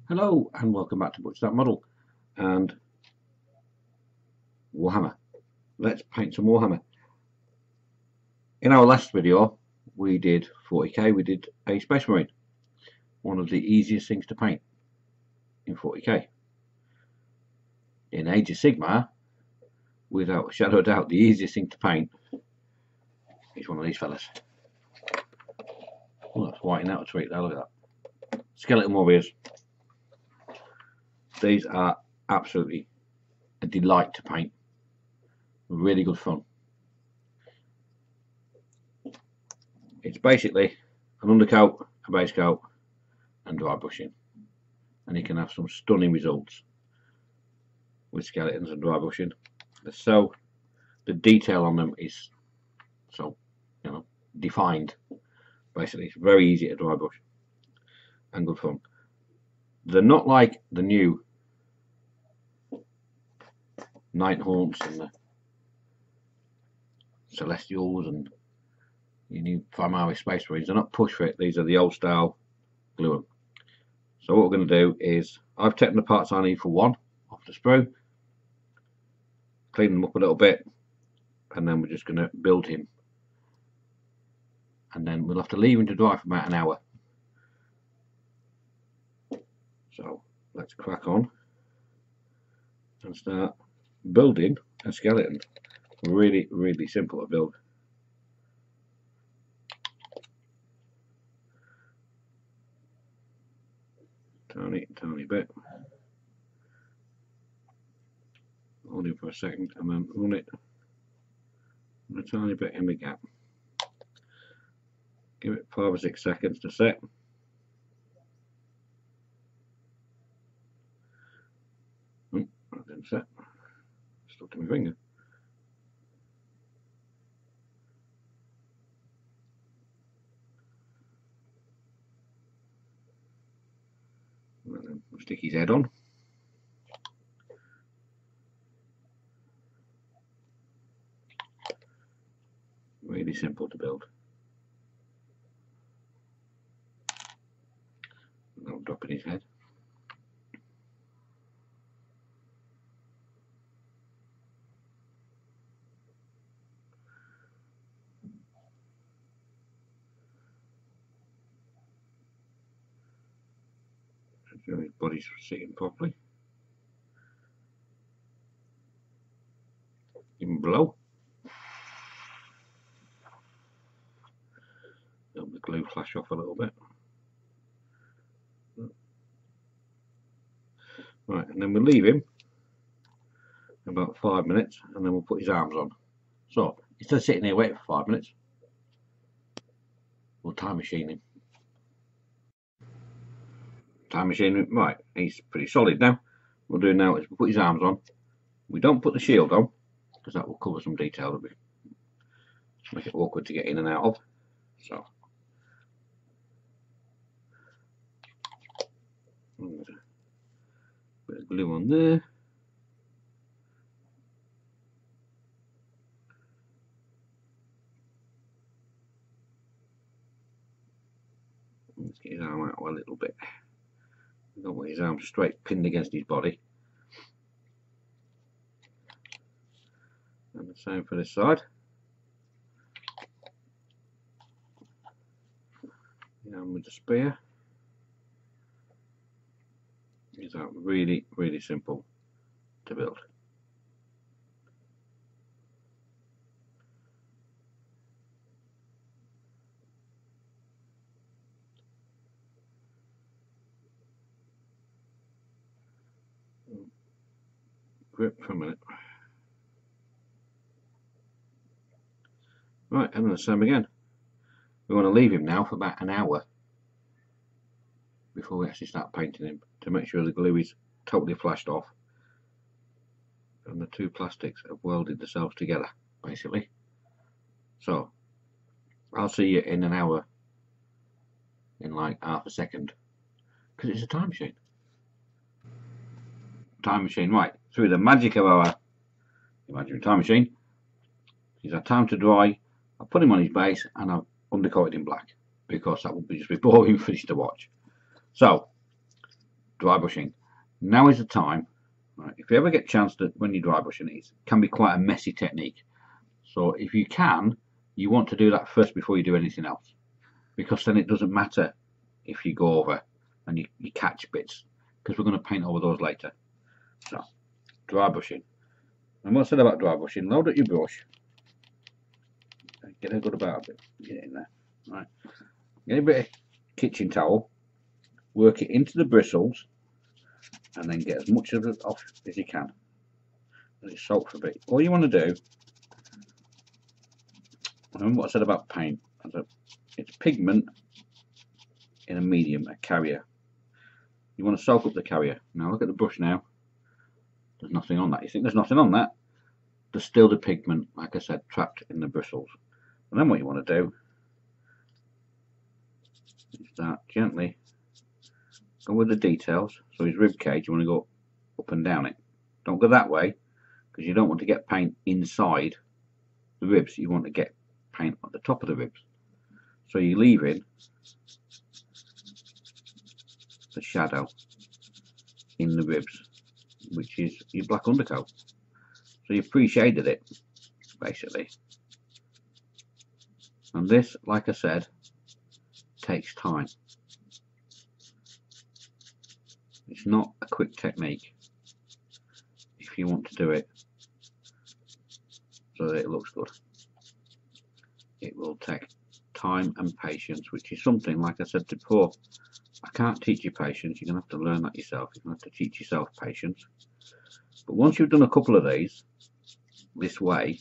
Hello and welcome back to Butch That Model and Warhammer. Let's paint some Warhammer. In our last video we did 40k, we did a Space Marine, one of the easiest things to paint in 40k. In Age of Sigmar, without a shadow of doubt, the easiest thing to paint is one of these fellas. Oh, that's whitening out a treat there, look at that. Skeleton Warriors. These are absolutely a delight to paint. Really good fun. It's basically an undercoat, a base coat and dry brushing, and you can have some stunning results with skeletons and dry brushing. The detail on them is so, defined. Basically it's very easy to dry brush and good fun. They're not like the new Nighthaunts and the Celestials and your new Primaris Space Marines. They're not push fit. These are the old style glue 'em. So what we're going to do is, I've taken the parts I need for one off the sprue, clean them up a little bit, and then we're just going to build him, and then we'll have to leave him to dry for about an hour. So let's crack on and start building a skeleton. Really simple to build. Tiny bit. Hold it for a second and then run it a tiny bit in the gap. Give it 5 or 6 seconds to set. Oh, that didn't set. Stuck to my finger. And then we'll stick his head on. Really simple to build. I'll drop in his head. So his body's sitting properly. Even below. Let the glue flash off a little bit. Right, and then we'll leave him about 5 minutes, and then we'll put his arms on. So instead of sitting here waiting for 5 minutes, we'll time machine him. Time machine, right, he's pretty solid now. What we'll do now is we'll put his arms on. We don't put the shield on because that will cover some detail that we make it awkward to get in and out of. So bit of glue on there. Let's get his arm out a little bit. We don't want his arm straight pinned against his body. And the same for this side. The arm with the spear. These are really simple to build. Grip for a minute. Right, and then the same again. We want to leave him now for about an hour before we actually start painting him, to make sure the glue is totally flashed off and the two plastics have welded themselves together, basically. So I'll see you in an hour, in like half a second, because it's a time machine. Time machine, right? through the magic of our imaginary time machine, he's had time to dry. I put him on his base and I've undercoated in black because that would just be boring for you to watch. So, dry brushing. Now is the time. Right, if you ever get a chance to, when you dry brushing, it can be quite a messy technique. So if you can, you want to do that first before you do anything else, because then it doesn't matter if you go over and you catch bits, because we're going to paint over those later. So, dry brushing. And what I said about dry brushing, load up your brush, get a good about it, get it in there. Right, get a bit of kitchen towel, work it into the bristles, and then get as much of it off as you can. Let it soak for a bit. All you want to do, remember what I said about paint, it's pigment in a medium, a carrier. You want to soak up the carrier. Now look at the brush now. There's nothing on that. You think there's nothing on that? There's still the pigment, like I said, trapped in the bristles. And then what you want to do is start gently go with the details. So his rib cage, you want to go up and down it. Don't go that way, because you don't want to get paint inside the ribs. You want to get paint at the top of the ribs. So you're leaving the shadow in the ribs, which is your black undercoat. So you pre-shaded it, basically. And this, like I said, takes time. It's not a quick technique if you want to do it so that it looks good. It will take time and patience, which is something, like I said before, I can't teach you patience. You're going to have to learn that yourself. You're going to have to teach yourself patience. But once you've done a couple of these this way,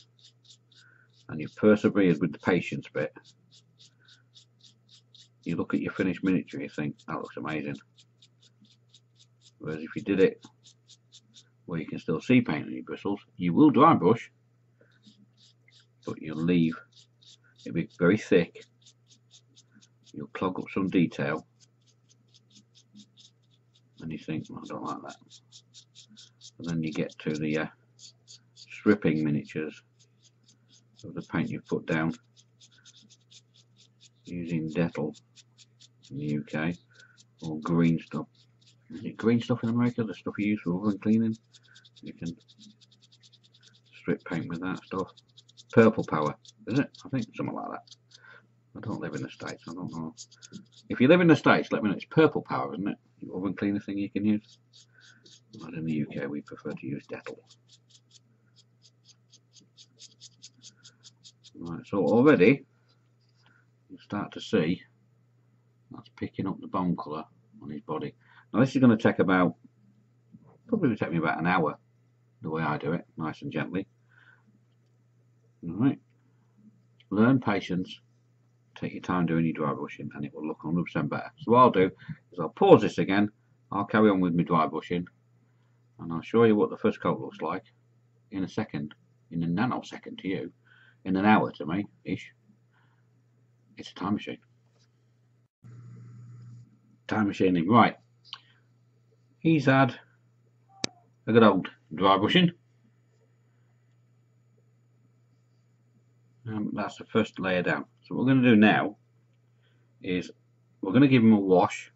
and you've persevered with the patience bit, you look at your finished miniature and you think, that looks amazing. Whereas if you did it where you can still see paint on your bristles, you will dry brush, but you'll leave it be very thick. You'll clog up some detail, and you think, well, I don't like that. And then you get to the stripping miniatures of the paint you've put down using Dettol in the UK, or green stuff. Is it green stuff in America? The stuff you use for oven cleaning? You can strip paint with that stuff. Purple power, is it? I think something like that. I don't live in the States, I don't know. If you live in the States, let me know. It's purple power, isn't it? The oven cleaner thing you can use. But in the UK, we prefer to use Dettol. Right, so already you start to see that's picking up the bone colour on his body. Now this is going to take about, probably take me about an hour, the way I do it, nice and gently. Alright, learn patience, take your time doing your dry brushing, and it will look 100% better. So what I'll do is I'll pause this again, I'll carry on with my dry brushing, and I'll show you what the first coat looks like in a second, in a nanosecond to you, in an hour to me, ish. It's a time machine. Time machining, right. He's had a good old dry brushing. That's the first layer down. So what we're going to do now is we're going to give him a wash.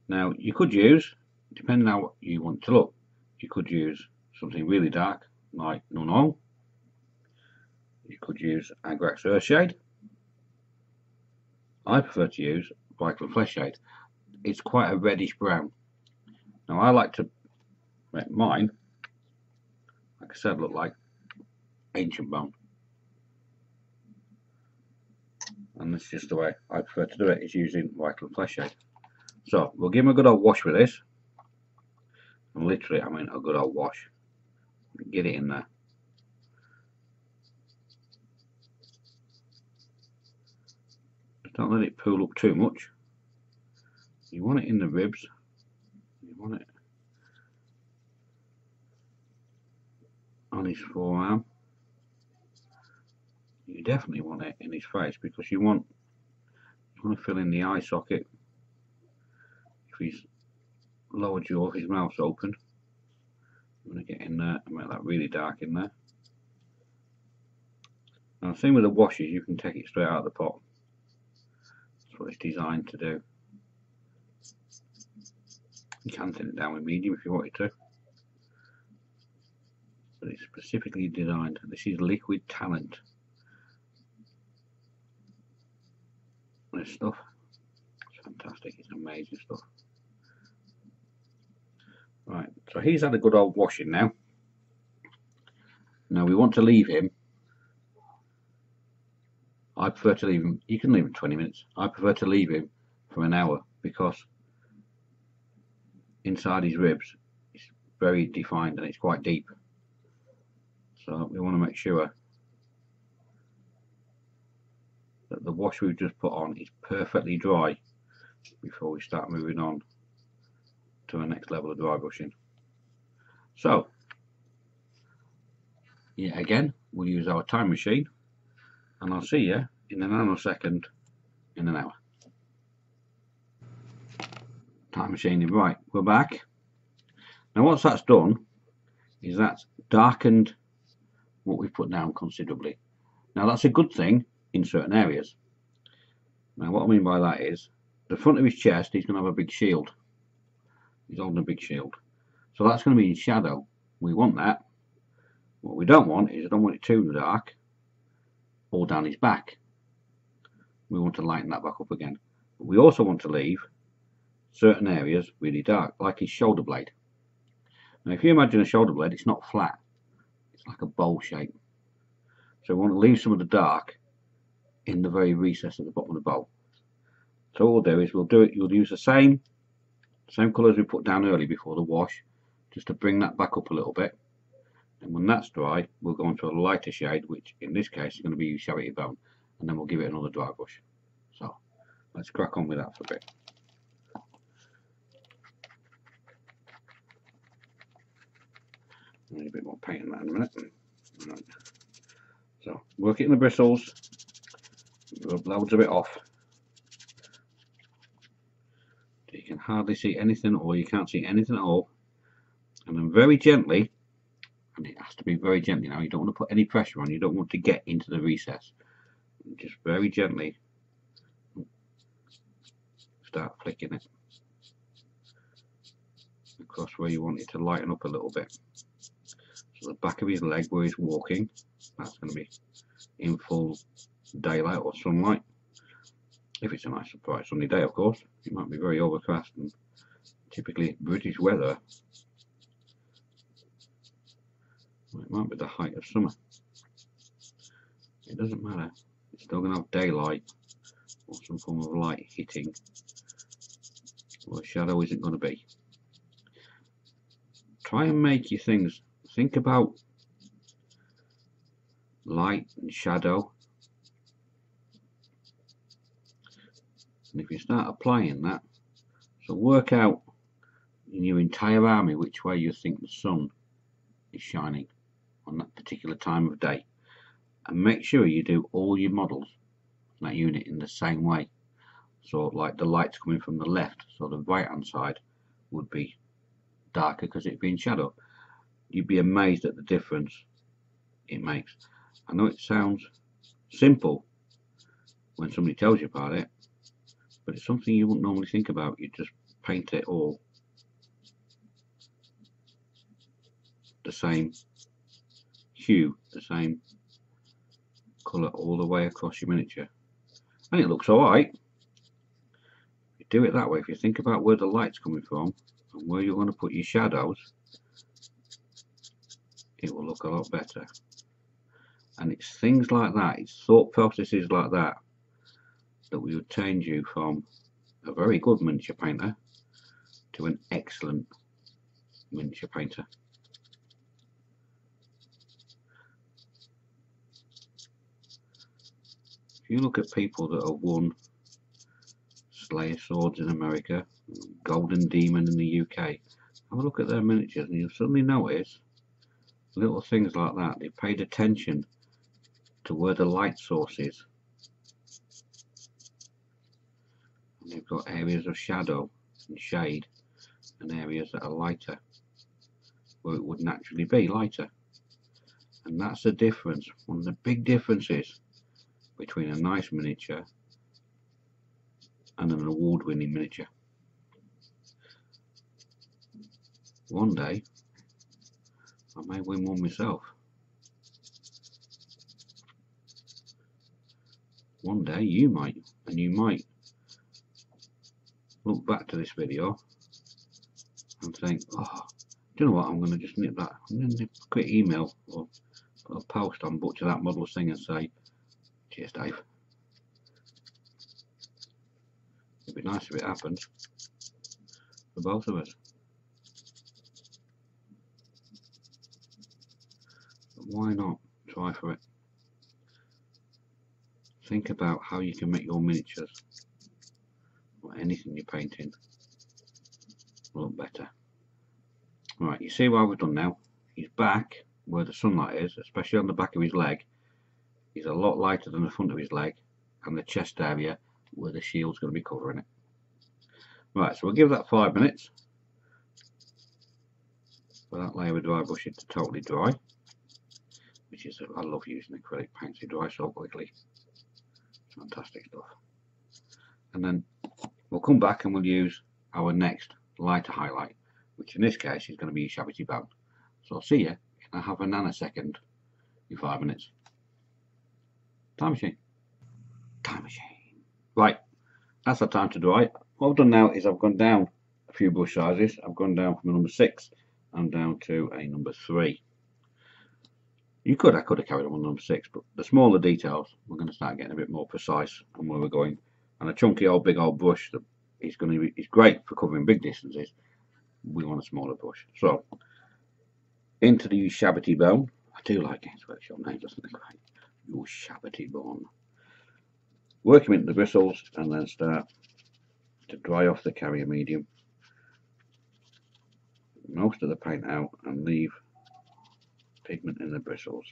Now you could use, depending on how you want to look, you could use something really dark like None Oil. You could use Agrax Earthshade. I prefer to use Vital Flesh Shade. It's quite a reddish brown. Now I like to make mine, like I said, look like ancient bone. And this is just the way I prefer to do it, is using Vital Flesh Shade. So we'll give him a good old wash with this. And literally, I mean a good old wash. Get it in there. Don't let it pool up too much. You want it in the ribs. You want it on his forearm. You definitely want it in his face, because you want to fill in the eye socket. If his lower jaw, if his mouth's open, I'm going to get in there and make that really dark in there. Now, same with the washes, you can take it straight out of the pot. That's what it's designed to do. You can thin it down with medium if you wanted to, but it's specifically designed. This is liquid talent. This stuff, it's fantastic. It's amazing stuff. Right, so he's had a good old washing now. Now we want to leave him. I prefer to leave him. You can leave him 20 minutes. I prefer to leave him for an hour because inside his ribs it's very defined and it's quite deep. So we want to make sure that the wash we've just put on is perfectly dry before we start moving on to our next level of dry brushing. So yeah, again we'll use our time machine and I'll see you in a nanosecond in an hour. Time machine, right, we're back. Now what that's done is that's darkened what we've put down considerably. Now that's a good thing in certain areas. Now what I mean by that is the front of his chest, he's going to have a big shield. He's holding a big shield. So that's going to be in shadow. We want that. What we don't want is I don't want it too dark or down his back. We want to lighten that back up again. But we also want to leave certain areas really dark, like his shoulder blade. Now if you imagine a shoulder blade, it's not flat. It's like a bowl shape. So we want to leave some of the dark in the very recess at the bottom of the bowl. So what we'll do is you'll use the same colours we put down earlier before the wash, just to bring that back up a little bit. And when that's dry, we'll go into a lighter shade, which in this case is going to be charity bone, and then we'll give it another dry brush. So let's crack on with that for a bit. I need a bit more paint in that in a minute. Right. So work it in the bristles, rub loads of it off. So you can hardly see anything, or you can't see anything at all. And then very gently, and it has to be very gently now, you don't want to put any pressure on, you don't want to get into the recess. Just very gently start flicking it across where you want it to lighten up a little bit. So the back of his leg where he's walking, that's going to be in full daylight or sunlight. If it's a nice bright sunny day, of course. It might be very overcast, and typically British weather, well, it might be the height of summer. It doesn't matter. It's still going to have daylight or some form of light hitting. Well, shadow isn't going to be. Try and make your things. Think about light and shadow. And if you start applying that, so work out in your entire army which way you think the sun is shining on that particular time of day, and make sure you do all your models in that unit in the same way. So like the light's coming from the left, so the right hand side would be darker because it'd be in shadow. You'd be amazed at the difference it makes. I know it sounds simple when somebody tells you about it, but it's something you wouldn't normally think about. You just paint it all the same hue, the same colour all the way across your miniature, and it looks alright. You do it that way. If you think about where the light's coming from and where you're going to put your shadows, it will look a lot better. And it's things like that, it's thought processes like that that will change you from a very good miniature painter to an excellent miniature painter. If you look at people that have won Slayer Swords in America, Golden Demon in the UK, have a look at their miniatures and you'll suddenly notice little things like that. They paid attention to where the light source is. And they've got areas of shadow and shade and areas that are lighter, where it would naturally be lighter. And that's the difference, one of the big differences between a nice miniature and an award-winning miniature. One day I may win one myself. One day you might, and you might look back to this video and think, oh, do you know what, I'm going to just nip that, I'm going to nip a quick email or put a post on Butcher That Models thing and say, cheers Dave. It'd be nice if it happened for both of us. But why not try for it? Think about how you can make your miniatures or anything you're painting look better. Right, you see what we've done now? His back, where the sunlight is, especially on the back of his leg, is a lot lighter than the front of his leg, and the chest area where the shield's going to be covering it. Right, so we'll give that 5 minutes for that layer of dry brushing to totally dry, which is, I love using acrylic paints, they dry so quickly. It's fantastic stuff. And then we'll come back and we'll use our next lighter highlight, which in this case is going to be Shabby Bone. So I'll see you in a half a nanosecond in 5 minutes. Time machine. Time machine. Right, that's our time to dry. What I've done now is I've gone down a few brush sizes. I've gone down from a number 6 and down to a number 3. I could have carried on with number 6, but the smaller details, we're going to start getting a bit more precise on where we're going. And a chunky old big old brush that is great for covering big distances. We want a smaller brush. So into the Shabby Bone. I do like getting sweatshop names, doesn't it? Your Shabby Bone. Work him into the bristles and then start to dry off the carrier medium. Most of the paint out and leave pigment in the bristles.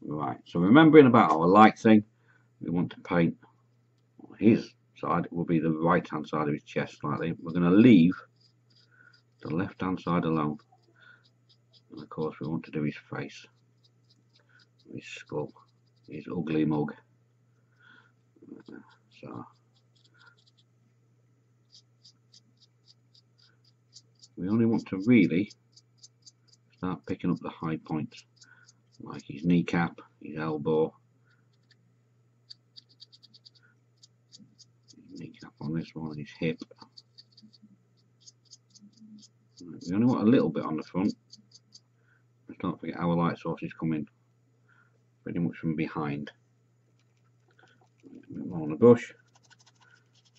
Right, so remembering about our light thing, we want to paint his side, it will be the right hand side of his chest slightly. We're going to leave the left hand side alone, and of course we want to do his face, his skull, his ugly mug. So we only want to really start picking up the high points, like his kneecap, his elbow, his kneecap on this one, his hip. Right, we only want a little bit on the front. Just don't forget our light source is coming pretty much from behind. A bit more on the brush,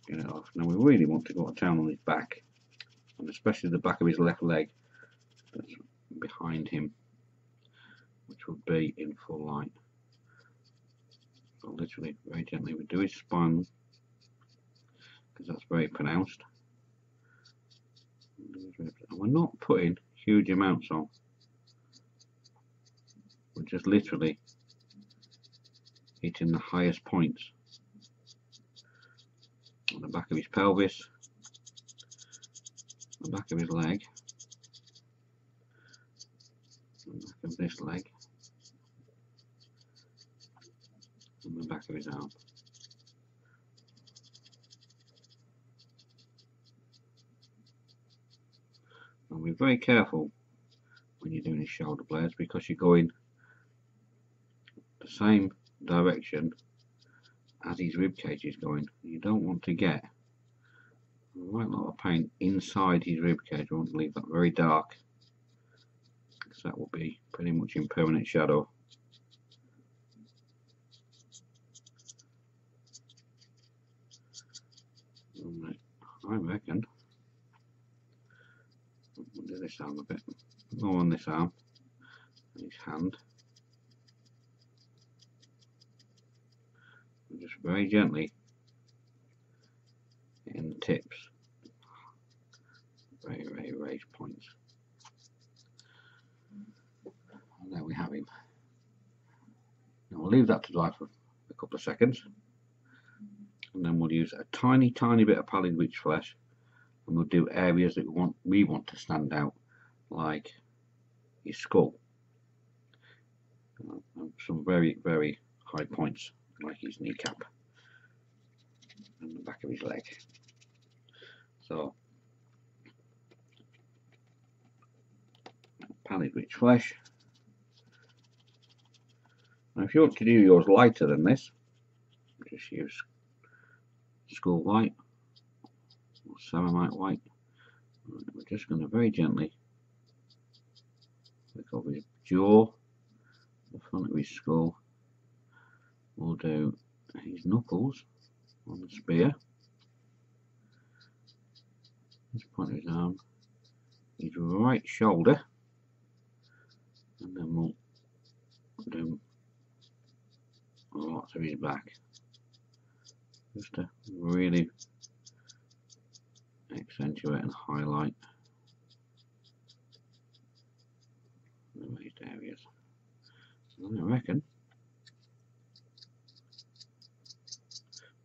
get it off. Now we really want to go to town on his back, and especially the back of his left leg that's behind him, which would be in full light. So literally very gently we do his spine, because that's very pronounced, and we're not putting huge amounts on, we're just literally hitting the highest points on the back of his pelvis, the back of his leg, the back of this leg, and the back of his arm. And be very careful when you're doing his shoulder blades, because you're going the same direction as his rib cage is going. You don't want to get a right lot of paint inside his rib cage. You want to leave that very dark, because that will be pretty much in permanent shadow. I reckon we'll do this arm a bit more on this arm and his hand. And just very gently in the tips, very raised points. And there we have him. Now we'll leave that to dry for a couple of seconds, and then we'll use a tiny bit of pallid witch flesh, and we'll do areas that we want to stand out. like his skull, and some very, very high points like his kneecap and the back of his leg. So pallid rich flesh. Now if you want to do yours lighter than this, just use skull white or ceramite white. We're just going to very gently flick over his jaw, the front of his skull. We'll do his knuckles on the spear, his point of his arm, his right shoulder, and then we'll do lots of his back, just to really accentuate and highlight the raised areas. And I reckon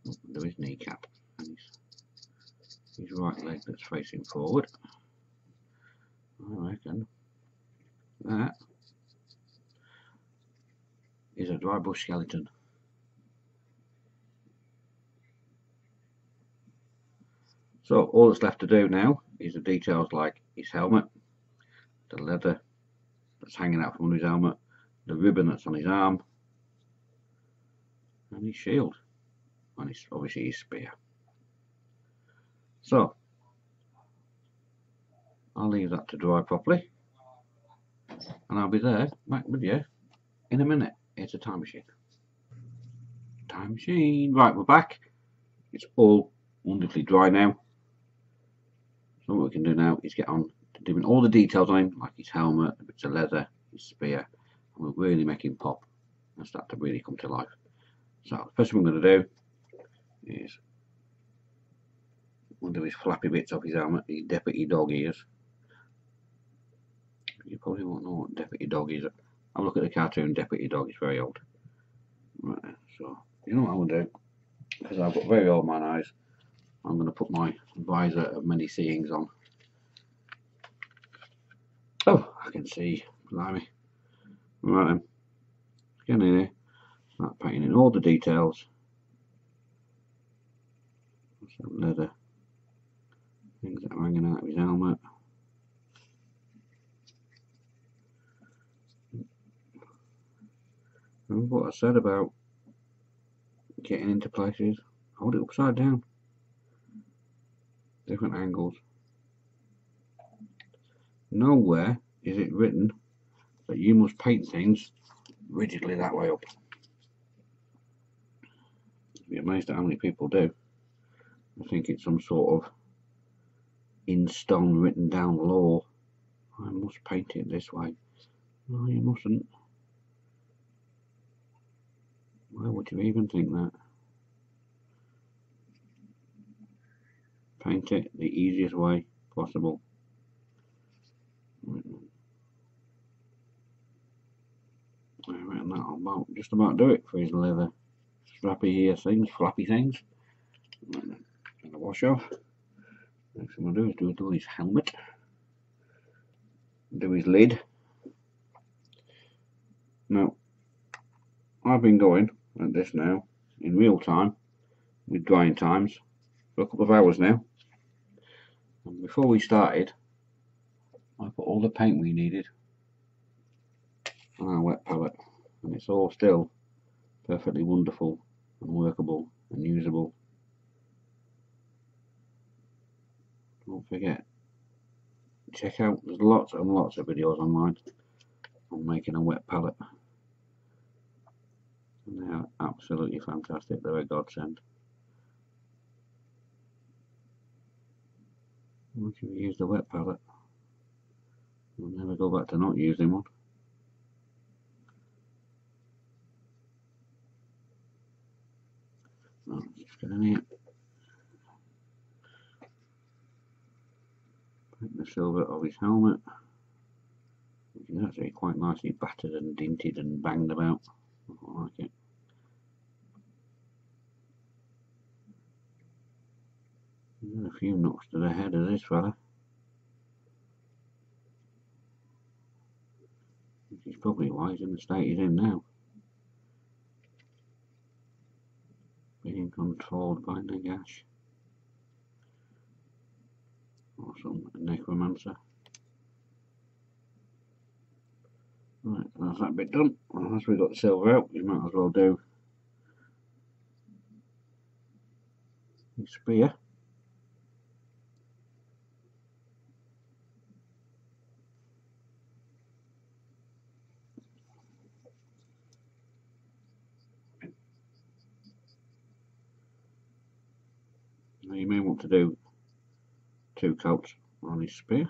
we'll do his kneecap and his right leg that's facing forward. I reckon that is a dry bush skeleton. So all that's left to do now is the details like his helmet, the leather that's hanging out from under his helmet, the ribbon that's on his arm, and his shield, and obviously his spear. So I'll leave that to dry properly, and I'll be there back with you in a minute. It's a time machine. Time machine. Right, we're back. It's all wonderfully dry now. So what we can do now is get on to doing all the details on him, like his helmet, the bits of leather, his spear, and we'll really make him pop and start to really come to life. So the first thing we're going to do is we'll do his flappy bits off his helmet, his deputy dog ears. You probably won't know what deputy dog is. Have a look at the cartoon Deputy Dog, it's very old. Right, so you know what I'm going to do, because I've got very old man eyes, I'm going to put my visor of many seeings on. Oh, I can see, blimey. Right then, get in here, start painting in all the details. Some leather things that are hanging out of his helmet. Remember what I said about getting into places? Hold it upside down. Different angles. Nowhere is it written that you must paint things rigidly that way up. You'd be amazed at how many people do. I think it's some sort of in stone written down law. I must paint it this way. No, you mustn't. Why would you even think that? Paint it the easiest way possible. I reckon that'll just about do it for his leather strappy ear things, flappy things. Gonna wash off. Next thing we'll do is do his helmet, do his lid. Now, I've been going at this now in real time with drying times for a couple of hours now. And before we started, I put all the paint we needed on our wet palette, and it's all still perfectly wonderful and workable and usable. Don't forget, check out, there's lots and lots of videos online on making a wet palette, and they are absolutely fantastic. They're a godsend. Once you've used the wet palette, you'll never go back to not using one. Let's just get in here. Take the silver of his helmet, which is actually quite nicely battered and dinted and banged about. I quite like it. There's a few knocks to the head of this fella. probably why he's in the state he's in now. Being controlled by Nagash. Or some necromancer. Right, that's that bit done. Well, as we've got the silver out, we might as well do the spear. Now you may want to do 2 coats on his spear.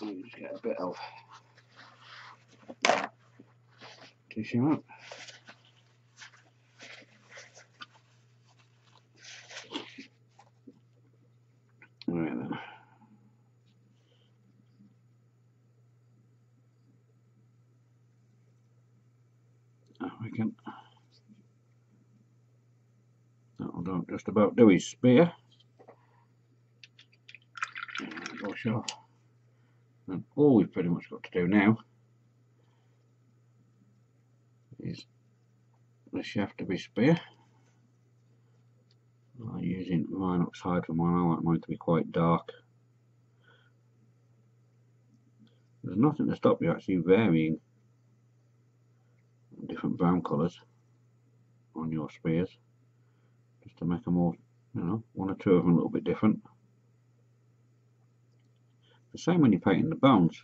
I'll just get a bit of tissue out. Right then. I reckon that'll just about do his spear. Go sure. And all we've pretty much got to do now is the shaft of his spear. I'm using Rhinox hide for mine. I like mine to be quite dark. There's nothing to stop you actually varying different brown colours on your spears, just to make them all, you know, 1 or 2 of them a little bit different. The same when you're painting the bones.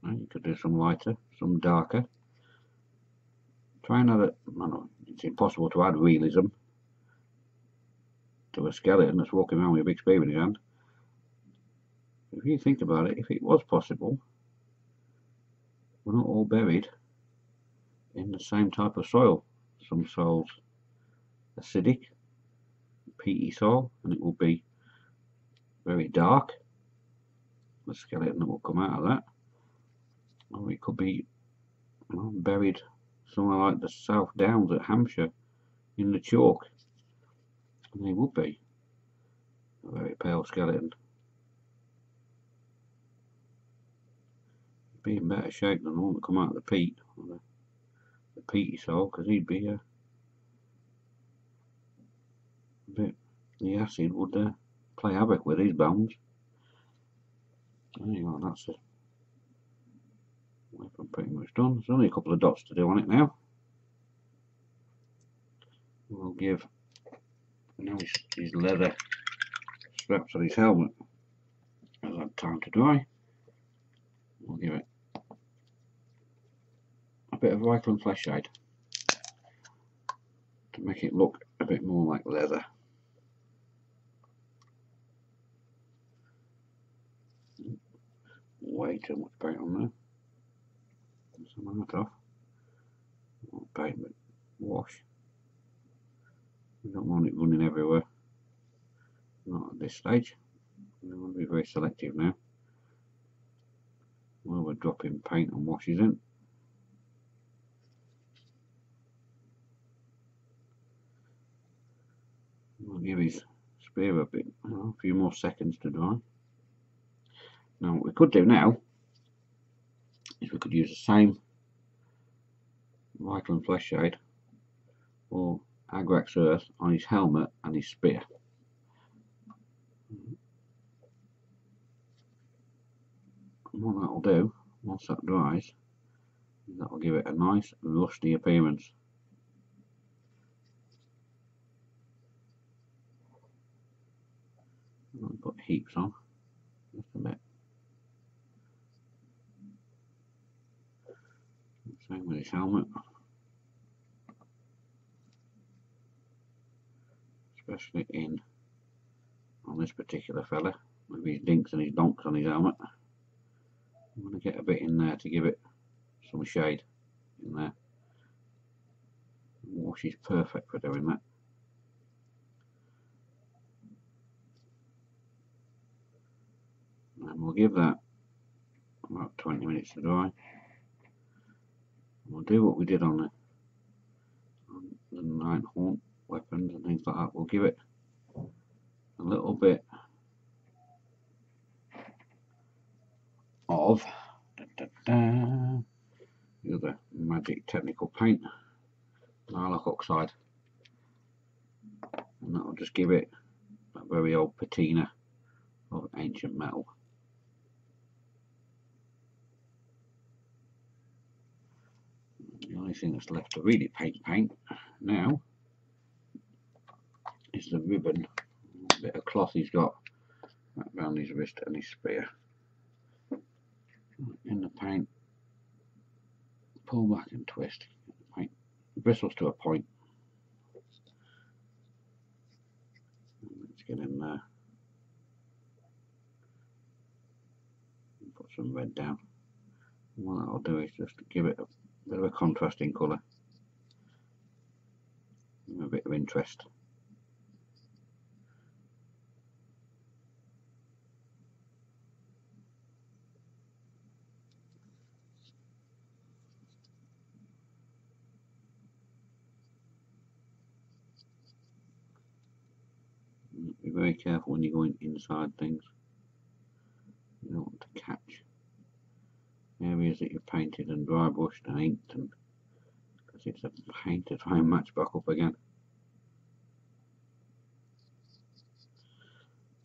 You could do some lighter, some darker. Try and add it. It's impossible to add realism to a skeleton that's walking around with a big spear in his hand. If you think about it, if it was possible, we're not all buried in the same type of soil. Some soil's acidic, peaty soil, and it will be very dark, the skeleton that will come out of that. Or it could be, you know, buried somewhere like the South Downs at Hampshire in the chalk, and they would be a very pale skeleton. Be in better shape than the one that come out of the peat, or the peaty soil, because he'd be a bit, the acid would play havoc with his bones. There you go, that's the weapon pretty much done. There's only a couple of dots to do on it now. We'll give, now his leather straps on his helmet has had time to dry. We'll give it a bit of rifle and flesh shade to make it look a bit more like leather. Way too much paint on there. Some of that off. Not paint, but wash. We don't want it running everywhere. Not at this stage. We want to be very selective now. While we're dropping paint and washes in. We'll give his spear a bit, a few more seconds to dry. Now what we could do now is we could use the same vital and flesh shade or Agrax earth on his helmet and his spear. And what that will do, once that dries, that will give it a nice rusty appearance. I'll put heaps on, just a bit. Same with his helmet. Especially on this particular fella, with his dinks and his donks on his helmet. I'm going to get a bit in there to give it some shade in there. Wash is perfect for doing that. And we'll give that about 20 minutes to dry. We'll do what we did on the night haunt weapons and things like that. We'll give it a little bit of the other magic technical paint, lilac oxide, and that'll just give it that very old patina of ancient metal. The only thing that's left to really paint now is the ribbon, a bit of cloth he's got around his wrist and his spear. In the paint, pull back and twist, paint bristles to a point. Let's get in there and put some red down. And what I'll do is just give it a bit of a contrasting colour, a bit of interest. Be very careful when you're going inside things. You don't want to catch areas that you've painted and dry brushed and inked, and because it's a pain to try and match back up again.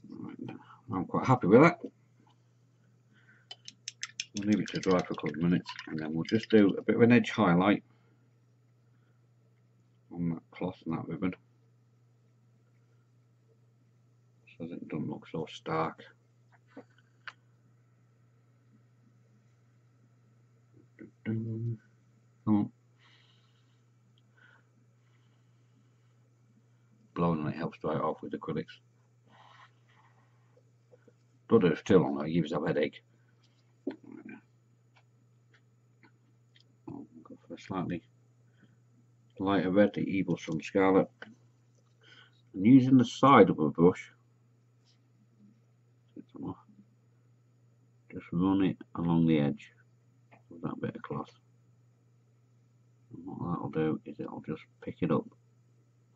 Right, I'm quite happy with that. We'll leave it to dry for a couple of minutes, and then we'll just do a bit of an edge highlight on that cloth and that ribbon, so that it doesn't look so stark. Come on. Blowing on it helps dry it off with acrylics. Don't do it for too long, though, it gives a headache. I'll go for a slightly lighter red, the Evil Sun Scarlet. And using the side of a brush, just run it along the edge of that bit of cloth. And what that'll do is it'll just pick it up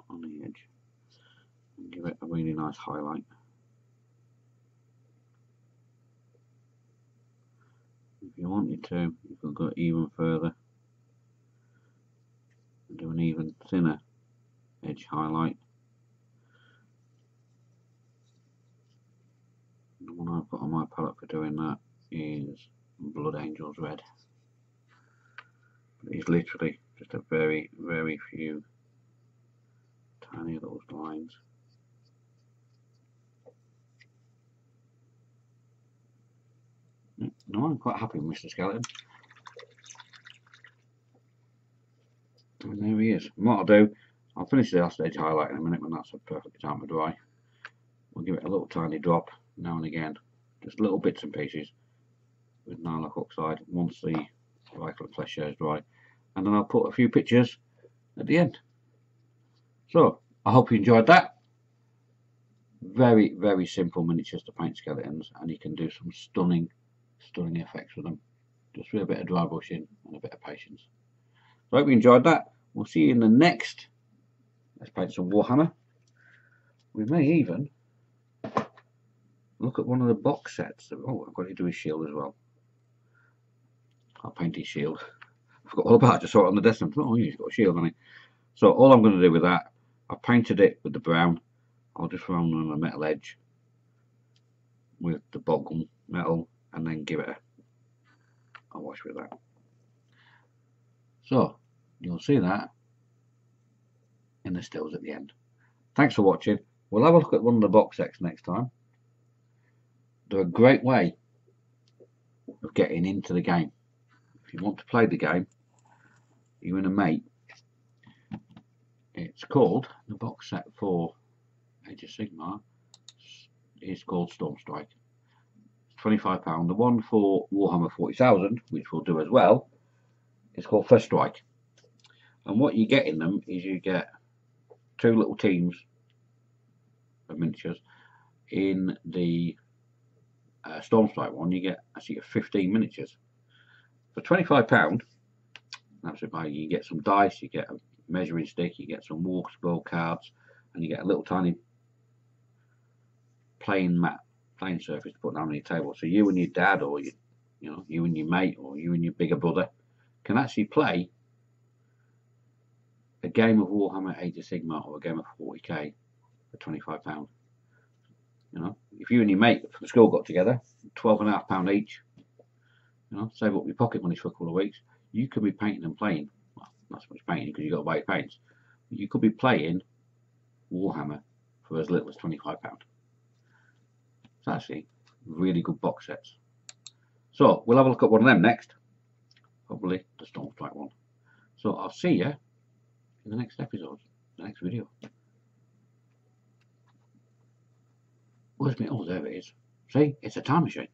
on the edge and give it a really nice highlight. If you wanted to, you could go even further and do an even thinner edge highlight. The one I've got on my palette for doing that is Blood Angels Red. But it's literally just a very, very few tiny little lines. No, I'm quite happy with Mr. Skeleton. And there he is. And what I'll do, I'll finish the last edge highlight in a minute when that's perfectly time to dry. We'll give it a little tiny drop now and again, just little bits and pieces with lilac oxide once the vital flesh is dry, and then I'll put a few pictures at the end. So I hope you enjoyed that. Very, very simple miniatures to paint skeletons, and you can do some stunning effects with them, just with a bit of dry brushing and a bit of patience. So I hope you enjoyed that. We'll see you in the next Let's Paint Some Warhammer. We may even look at one of the box sets. Oh, I've got to do his shield as well. I'll paint his shield. I forgot all about it, just saw it on the desk and thought, oh, he's got a shield on it. So all I'm going to do with that, I've painted it with the brown. I'll just run on a metal edge with the bottom metal and then give it a wash with that. So you'll see that in the stills at the end. Thanks for watching. We'll have a look at one of the box sets next time. They're a great way of getting into the game. If you want to play the game, you and a mate, it's called, the box set for Age of Sigmar is called Stormstrike. It's £25. The one for Warhammer 40,000, which we'll do as well, is called First Strike. And what you get in them is you get two little teams of miniatures. In the Stormstrike one, you get actually 15 miniatures. For £25, that's it. You get some dice, you get a measuring stick, you get some war scroll cards, and you get a little tiny plain surface to put down on your table. So you and your dad or your you know, you and your mate or you and your bigger brother can actually play a game of Warhammer Age of Sigmar or a game of 40k for £25. You know, if you and your mate from school got together, £12.50 each, you know, save up your pocket money for a couple of weeks, you could be painting and playing. Well, not so much painting because you've got to buy your paints. But you could be playing Warhammer for as little as £25. It's actually really good box sets. So we'll have a look at one of them next. Probably the Stormstrike one. So I'll see you in the next episode, the next video. Where's me? Oh, there it is. See, it's a time machine.